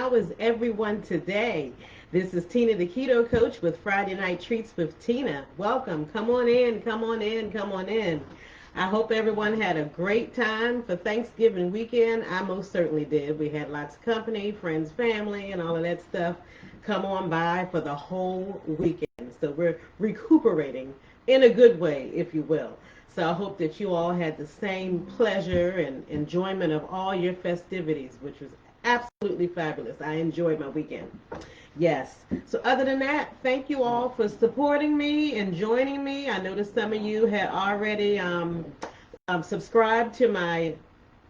how is everyone today? This is Tina, the Keto Coach with Friday Night Treats with Tina. Welcome. Come on in, come on in, come on in. I hope everyone had a great time for Thanksgiving weekend. I most certainly did. We had lots of company, friends, family, and all of that stuff come on by for the whole weekend. So we're recuperating in a good way, if you will. So I hope that you all had the same pleasure and enjoyment of all your festivities, which was absolutely fabulous. I enjoyed my weekend. Yes. So other than that, thank you all for supporting me and joining me. I noticed some of you had already subscribed to my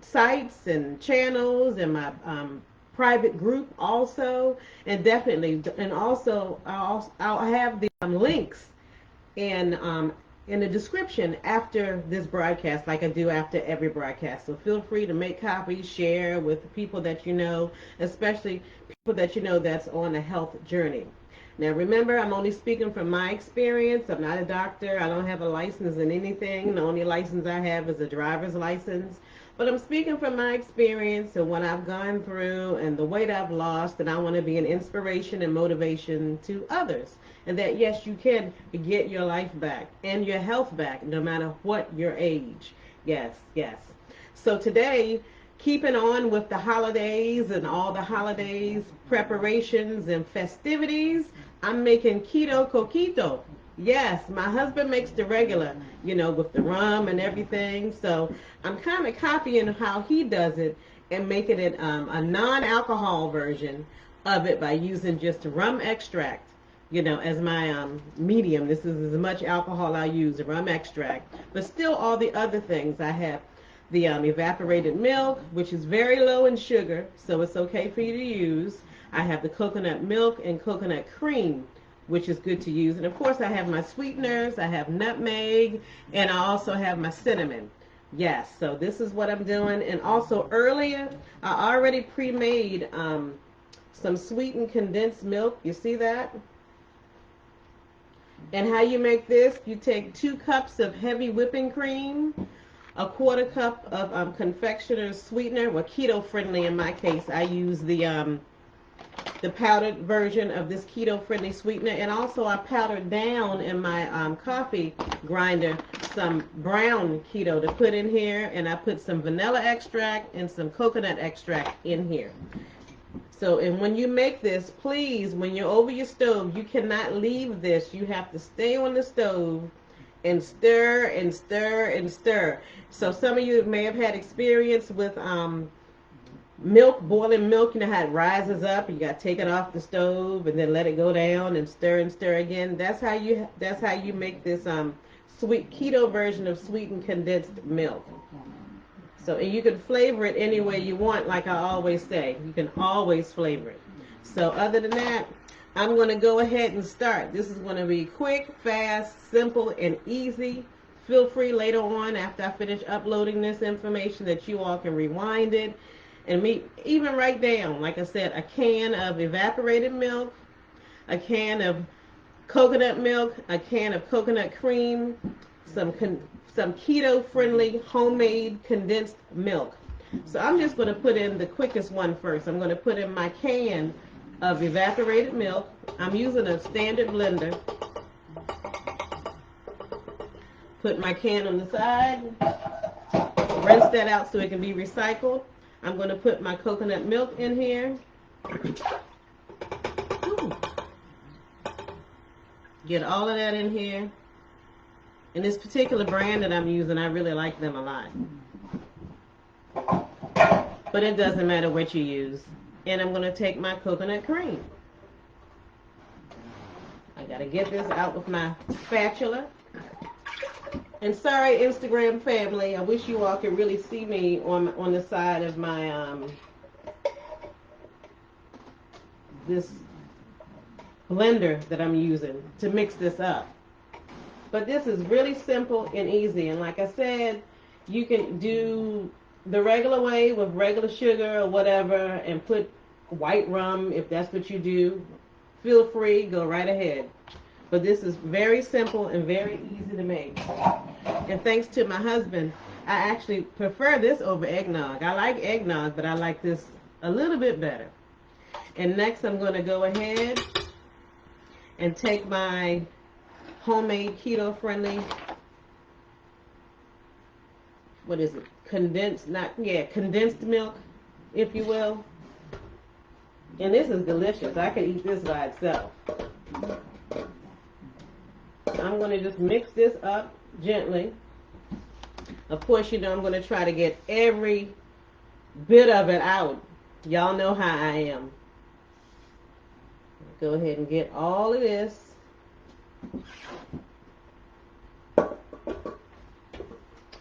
sites and channels and my private group also, and definitely, and also I'll have the links in the description after this broadcast, like I do after every broadcast. So feel free to make copies, share with the people that you know, especially people that you know that's on a health journey. Now remember, I'm only speaking from my experience. I'm not a doctor. I don't have a license in anything. The only license I have is a driver's license. But I'm speaking from my experience and what I've gone through and the weight I've lost, and I want to be an inspiration and motivation to others. And that, yes, you can get your life back and your health back no matter what your age. Yes, yes. So today, keeping on with the holidays and all the holidays, preparations and festivities, I'm making Keto Coquito. Yes, my husband makes the regular, with the rum and everything. So I'm kind of copying how he does it and making it a non-alcohol version of it by using just rum extract, as my medium. This is as much alcohol I use, rum extract. But still all the other things. I have the evaporated milk, which is very low in sugar, so it's okay for you to use. I have the coconut milk and coconut cream, which is good to use. And of course I have my sweeteners, I have nutmeg, and I also have my cinnamon. Yes, so this is what I'm doing. And also earlier, I already pre-made some sweetened condensed milk. You see that? And how you make this, you take 2 cups of heavy whipping cream, a 1/4 cup of confectioner's sweetener, well, keto friendly in my case. I use the powdered version of this keto friendly sweetener, and also I powdered down in my coffee grinder some brown keto to put in here, and I put some vanilla extract and some coconut extract in here. So, and when you make this, please, when you're over your stove, you cannot leave this. You have to stay on the stove and stir and stir and stir. So some of you may have had experience with milk, boiling milk. You know how it rises up. You got to take it off the stove and then let it go down and stir again. That's how you make this sweet keto version of sweetened condensed milk. So, and you can flavor it any way you want, like I always say. You can always flavor it. So other than that, I'm going to go ahead and start. This is going to be quick, fast, simple, and easy. Feel free later on after I finish uploading this information that you all can rewind it and even write down, like I said, a can of evaporated milk, a can of coconut milk, a can of coconut cream, some keto-friendly homemade condensed milk. So I'm just going to put in the quickest one first. I'm going to put in my can of evaporated milk. I'm using a standard blender. Put my can on the side. Rinse that out so it can be recycled. I'm going to put my coconut milk in here. Get all of that in here. And this particular brand that I'm using, I really like them a lot. But it doesn't matter what you use. And I'm going to take my coconut cream. I got to get this out with my spatula. And sorry, Instagram family, I wish you all could really see me on the side of my this blender that I'm using to mix this up. But this is really simple and easy. And like I said, you can do the regular way with regular sugar or whatever and put white rum if that's what you do. Feel free, go right ahead. But this is very simple and very easy to make. And thanks to my husband, I actually prefer this over eggnog. I like eggnog, but I like this a little bit better. And next I'm going to go ahead and take my homemade keto-friendly, what is it? Condensed milk, if you will. And this is delicious. I could eat this by itself. I'm going to just mix this up gently. Of course, you know I'm going to try to get every bit of it out. Y'all know how I am. Go ahead and get all of this.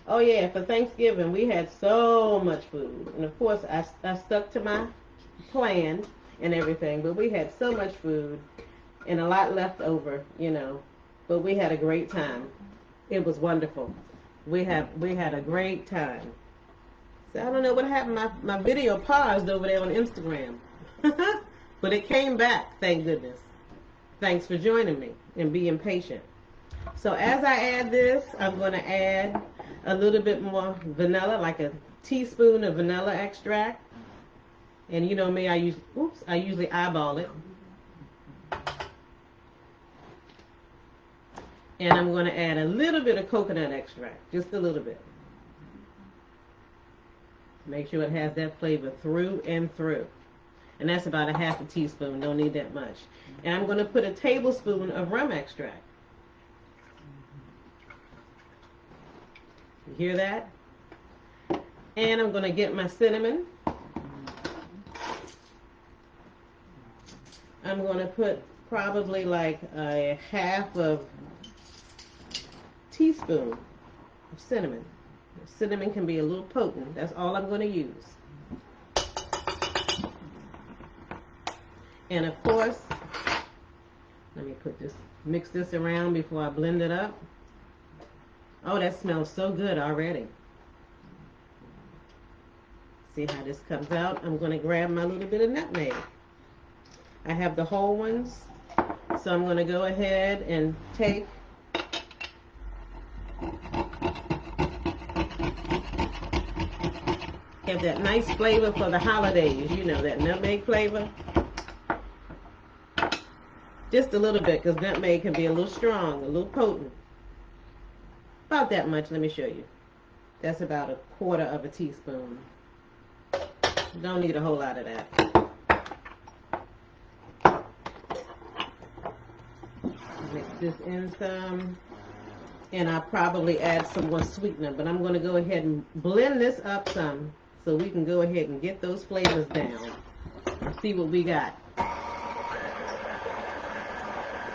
Oh yeah, for Thanksgiving we had so much food. And of course I stuck to my plan and everything, but we had so much food and a lot left over, you know. But we had a great time. It was wonderful. We had a great time. So I don't know what happened. My video paused over there on Instagram. But it came back, thank goodness. Thanks for joining me and being patient. So as I add this, I'm going to add a little bit more vanilla, like a teaspoon of vanilla extract. And you know me, I usually eyeball it. And I'm going to add a little bit of coconut extract, just a little bit. Make sure it has that flavor through and through. And that's about a half a teaspoon, don't need that much. And I'm going to put a tablespoon of rum extract. You hear that? And I'm going to get my cinnamon. I'm going to put probably like a half of teaspoon of cinnamon. Cinnamon can be a little potent. That's all I'm going to use. And of course, let me mix this around before I blend it up. Oh, that smells so good already. See how this comes out? I'm going to grab my little bit of nutmeg. I have the whole ones, so I'm going to go ahead and take have that nice flavor for the holidays, you know, that nutmeg flavor. Just a little bit, because nutmeg can be a little strong, a little potent. About that much, let me show you. That's about a quarter of a teaspoon. Don't need a whole lot of that. Mix this in some. And I'll probably add some more sweetener, but I'm going to go ahead and blend this up some so we can go ahead and get those flavors down and see what we got.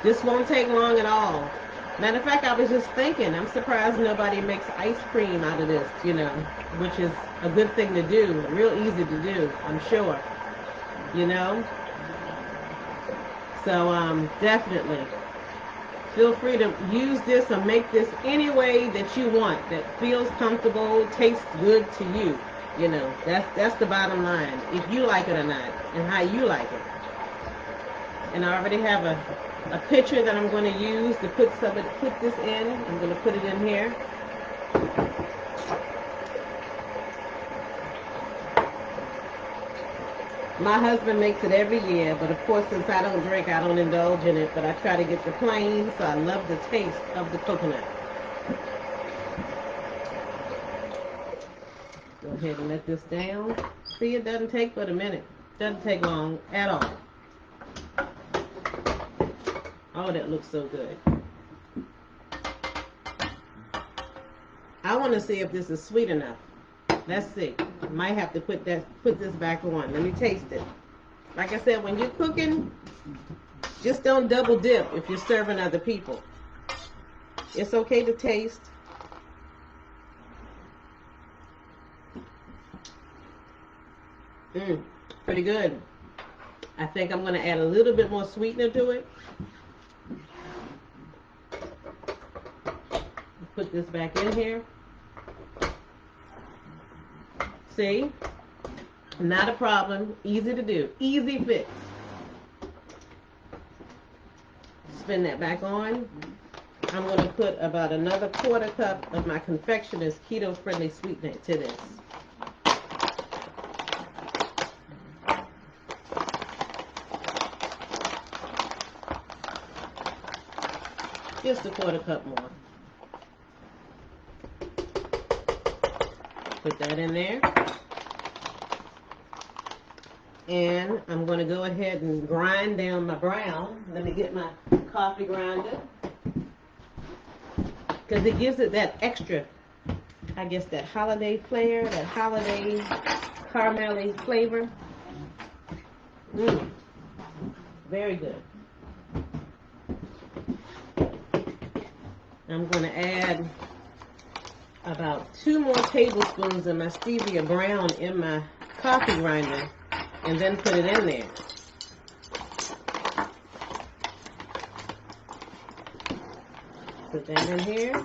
This won't take long at all. Matter of fact, I was just thinking, I'm surprised nobody makes ice cream out of this, you know, which is a good thing to do, real easy to do, I'm sure, you know. So definitely feel free to use this or make this any way that you want, that feels comfortable, tastes good to you. You know, that's the bottom line. If you like it or not, and how you like it. And I already have a pitcher that I'm going to use to put this in. I'm going to put it in here. My husband makes it every year, but of course, since I don't drink, I don't indulge in it, but I try to get the plain, so I love the taste of the coconut. Go ahead and let this down. See, it doesn't take but a minute. Doesn't take long at all. Oh, that looks so good. I want to see if this is sweet enough. Let's see. Might have to put this back on. Let me taste it. Like I said, when you're cooking, just don't double dip if you're serving other people. It's okay to taste. Pretty good. I think I'm going to add a little bit more sweetener to it. Put this back in here. See? Not a problem. Easy to do. Easy fix. Spin that back on. I'm going to put about another quarter cup of my confectioner's keto-friendly sweetener to this. Just a quarter cup more. Put that in there. And I'm going to go ahead and grind down my brown. Let me get my coffee grinder. Because it gives it that extra, I guess, that holiday flair, that holiday caramelly flavor. Very good. I'm going to add about 2 more tablespoons of my stevia brown in my coffee grinder and then put it in there. Put that in here.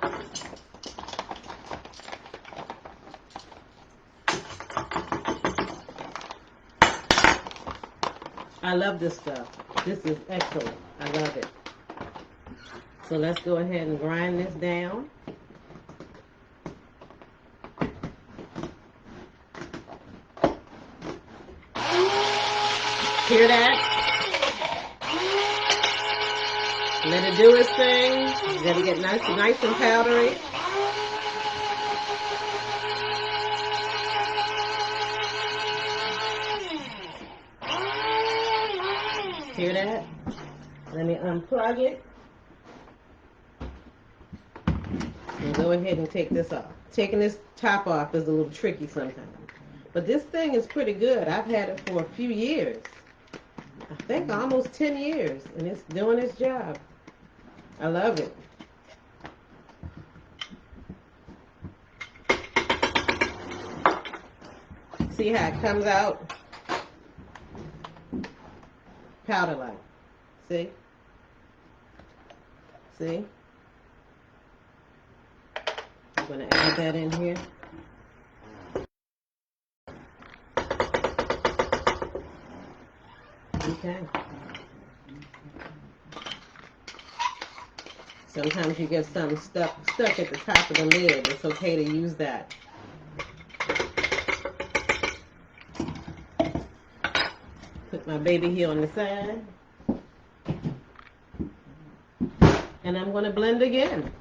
I love this stuff. This is excellent. I love it. So let's go ahead and grind this down. Hear that? Let it do its thing. Let it get nice and powdery. Hear that? Let me unplug it. And go ahead and take this off. Taking this top off is a little tricky sometimes. But this thing is pretty good. I've had it for a few years. I think almost 10 years. And it's doing its job. I love it. See how it comes out powder-like. See? See? I'm going to add that in here. Okay. Sometimes you get some stuck at the top of the lid. It's okay to use that. Put my baby here on the side. And I'm going to blend again.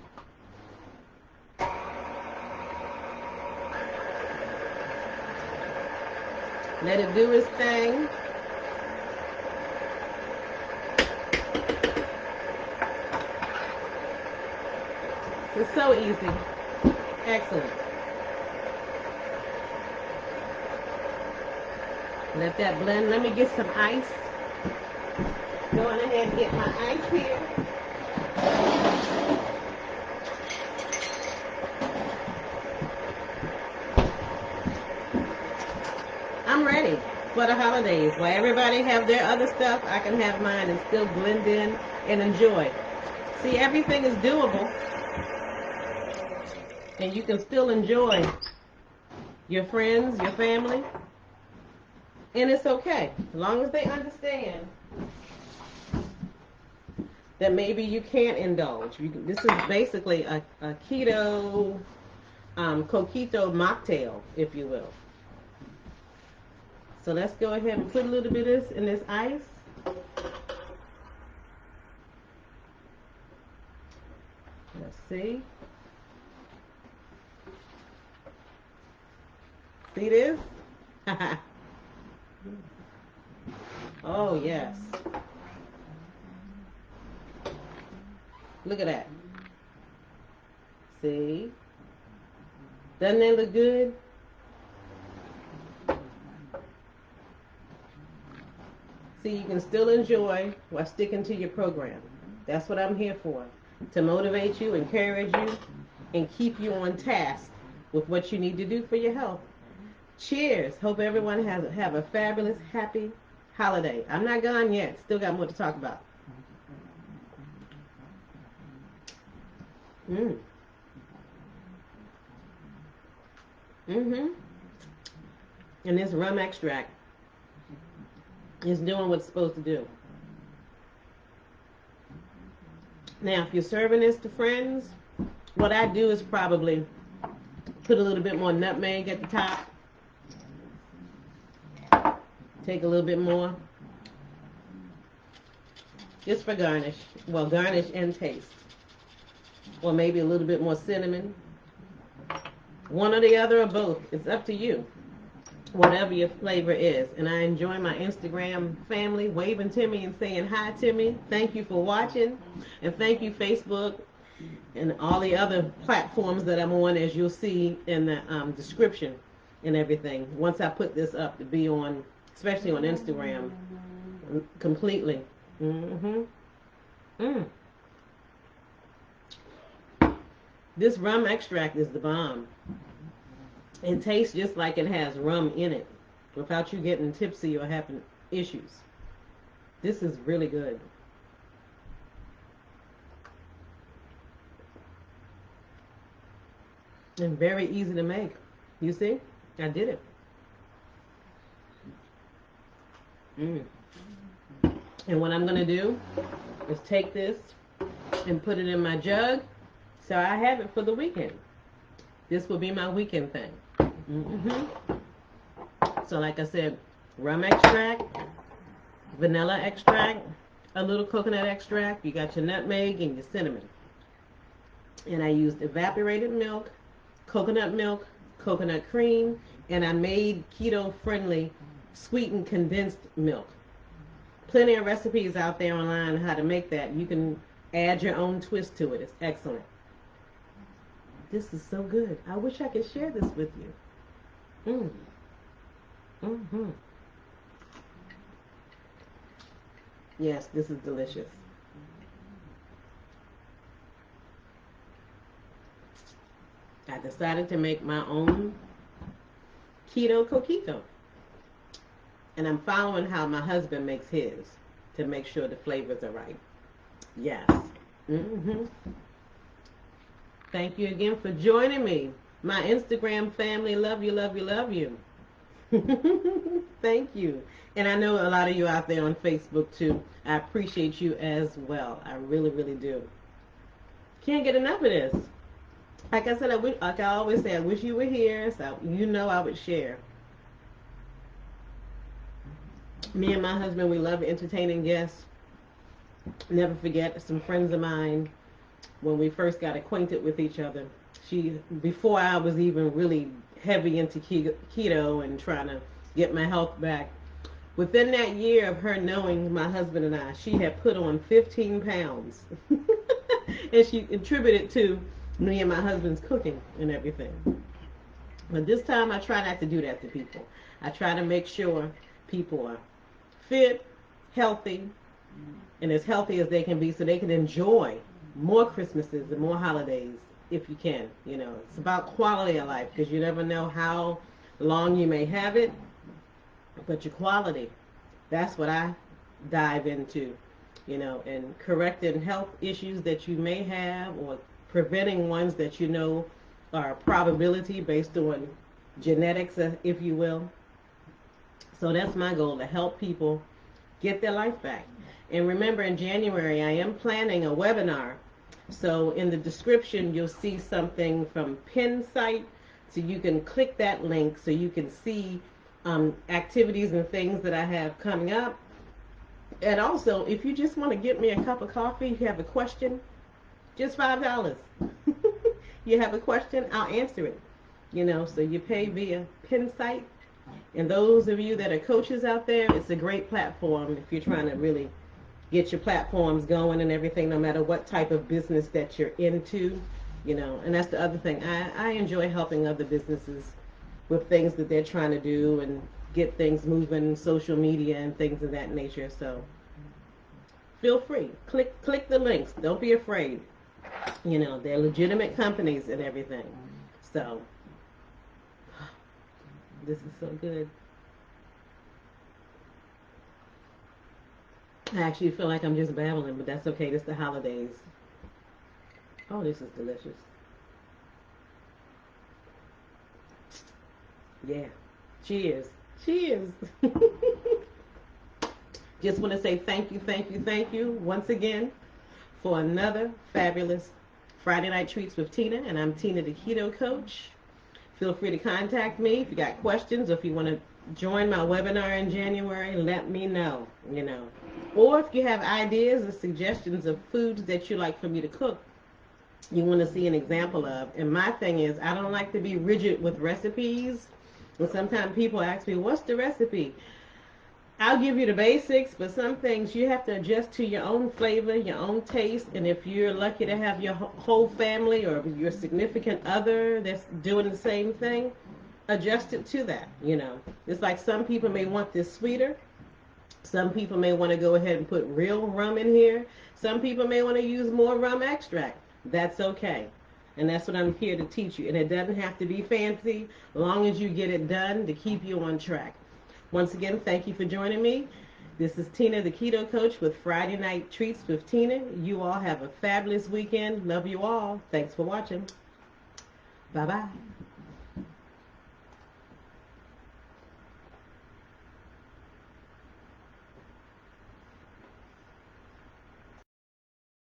Let it do its thing. It's so easy. Excellent. Let that blend. Let me get some ice. Going ahead and get my ice here. I'm ready for the holidays. While everybody have their other stuff, I can have mine and still blend in and enjoy. See, everything is doable. And you can still enjoy your friends, your family. And it's okay, as long as they understand that maybe you can't indulge. This is basically a keto coquito mocktail, if you will. So let's go ahead and put a little bit of this in this ice. Let's see. See this? Oh, yes. Look at that. See? Doesn't that look good? See, you can still enjoy while sticking to your program. That's what I'm here for. To motivate you, encourage you, and keep you on task with what you need to do for your health. Cheers. Hope everyone have a fabulous, happy holiday. I'm not gone yet. Still got more to talk about. And this rum extract is doing what it's supposed to do. Now, if you're serving this to friends, what I do is probably put a little bit more nutmeg at the top. Take a little bit more. Just for garnish. Well, garnish and taste. or maybe a little bit more cinnamon. One or the other or both. It's up to you. Whatever your flavor is. And I enjoy my Instagram family waving to me and saying hi to me. Thank you for watching. And thank you, Facebook, and all the other platforms that I'm on, as you'll see in the description and everything. Once I put this up to be on, especially on Instagram, completely. This rum extract is the bomb. It tastes just like it has rum in it without you getting tipsy or having issues. This is really good. And very easy to make. You see? I did it. And what I'm going to do is take this and put it in my jug so I have it for the weekend. This will be my weekend thing. So like I said, rum extract, vanilla extract, a little coconut extract. You got your nutmeg and your cinnamon. And I used evaporated milk, coconut cream, and I made keto-friendly sweetened condensed milk. Plenty of recipes out there online how to make that. You can add your own twist to it. It's excellent. This is so good. I wish I could share this with you. Yes, this is delicious. I decided to make my own Keto Coquito. And I'm following how my husband makes his to make sure the flavors are right. Yes. Thank you again for joining me. My Instagram family, love you, love you, love you. Thank you. And I know a lot of you out there on Facebook too. I appreciate you as well. I really, really do. Can't get enough of this. Like I said, like I always say, I wish you were here, so you know I would share. Me and my husband, we love entertaining guests. Never forget some friends of mine, when we first got acquainted with each other, before I was even really heavy into keto and trying to get my health back, within that year of her knowing my husband and I, she had put on 15 pounds. And she attributed to me and my husband's cooking and everything. But this time I try not to do that to people. I try to make sure people are fit, healthy, and as healthy as they can be so they can enjoy more Christmases and more holidays if you can. You know, it's about quality of life, because you never know how long you may have it, but your quality, that's what I dive into, you know, and correcting health issues that you may have, or preventing ones that you know are a probability based on genetics, if you will. So that's my goal, to help people get their life back. And remember, in January, I am planning a webinar. So in the description, you'll see something from Pinsite. So you can click that link so you can see activities and things that I have coming up. And also, if you just want to get me a cup of coffee, if you have a question, just $5. You have a question, I'll answer it. You know, so you pay via Pinsite. And those of you that are coaches out there, it's a great platform if you're trying to really get your platforms going and everything, no matter what type of business that you're into, you know. And that's the other thing. I enjoy helping other businesses with things that they're trying to do and get things moving, social media and things of that nature. So feel free. Click the links. Don't be afraid. You know, they're legitimate companies and everything. So this is so good. I actually feel like I'm just babbling, but that's okay. It's the holidays. Oh, this is delicious. Yeah. Cheers. Cheers. Just want to say thank you once again for another fabulous Friday Night Treats with Tina. And I'm Tina, the Keto Coach. Feel free to contact me if you got questions, or if you want to join my webinar in January, let me know, you know. Or if you have ideas or suggestions of foods that you like for me to cook, you want to see an example of. And my thing is, I don't like to be rigid with recipes. And sometimes people ask me, what's the recipe? I'll give you the basics, but some things you have to adjust to your own flavor, your own taste. And if you're lucky to have your whole family or your significant other that's doing the same thing, adjust it to that, you know. It's like some people may want this sweeter. Some people may want to go ahead and put real rum in here. Some people may want to use more rum extract. That's okay. And that's what I'm here to teach you. And it doesn't have to be fancy, as long as you get it done to keep you on track. Once again, thank you for joining me. This is Tina, the Keto Coach, with Friday Night Treats with Tina. You all have a fabulous weekend. Love you all. Thanks for watching. Bye-bye.